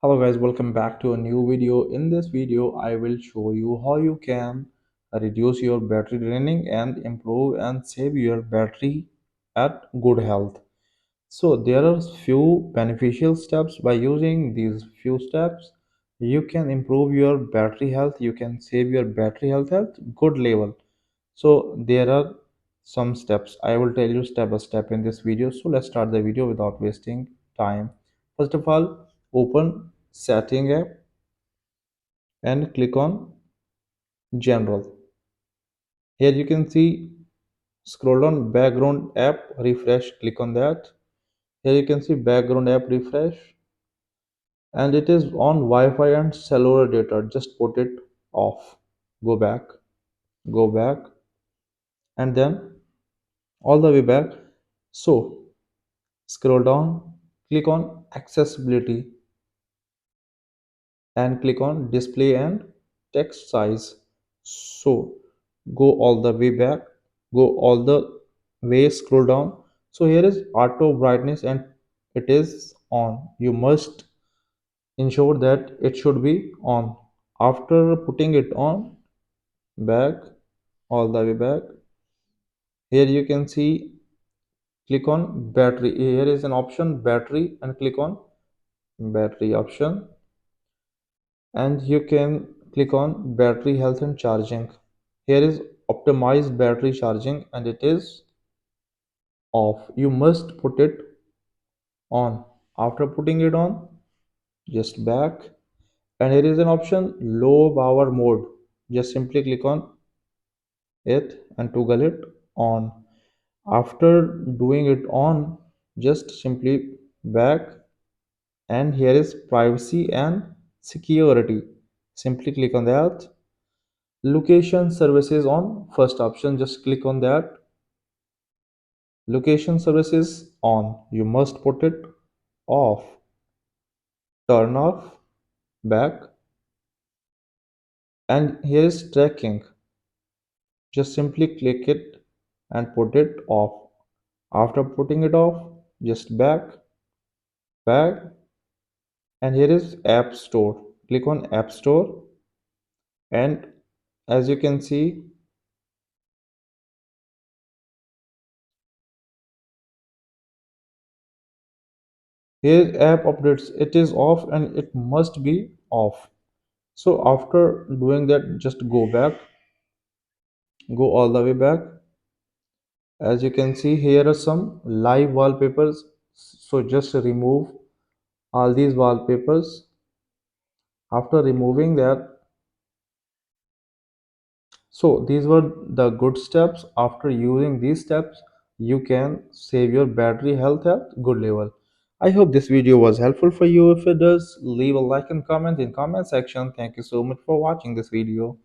Hello guys, welcome back to a new video. In this video, I will show you how you can reduce your battery draining and improve and save your battery at good health. So there are few beneficial steps. By using these few steps, you can improve your battery health, you can save your battery health at good level. So there are some steps. I will tell you step by step in this video. So let's start the video without wasting time. First of all, open setting app and click on general. Here you can see, scroll down, background app refresh, click on that. Here you can see background app refresh, and it is on Wi-Fi and cellular data. Just put it off. Go back, go back, and then all the way back. So scroll down, click on accessibility, and click on display and text size. So go all the way back, go all the way, scroll down. So here is auto brightness and it is on. You must ensure that it should be on. After putting it on, back, all the way back, here you can see, click on battery. Here is an option battery, and click on battery option, and you can click on battery health and charging. Here is optimize battery charging, and it is off. You must put it on. After putting it on, just back, and here is an option low power mode. Just simply click on it and toggle it on. After doing it on, just simply back, and here is privacy and security. Simply click on that. Location services on, first option, just click on that. Location services on, you must put it off. Turn off, back, and here is tracking. Just simply click it and put it off. After putting it off, just back, back, and here is App Store. Click on App Store, and as you can see, here is app updates. It is off and it must be off. So after doing that, just go back, go all the way back. As you can see, here are some live wallpapers. So just remove all these wallpapers. After removing that, so these were the good steps. After using these steps, you can save your battery health at good level. I hope this video was helpful for you. If it does, leave a like and comment in comment section. Thank you so much for watching this video.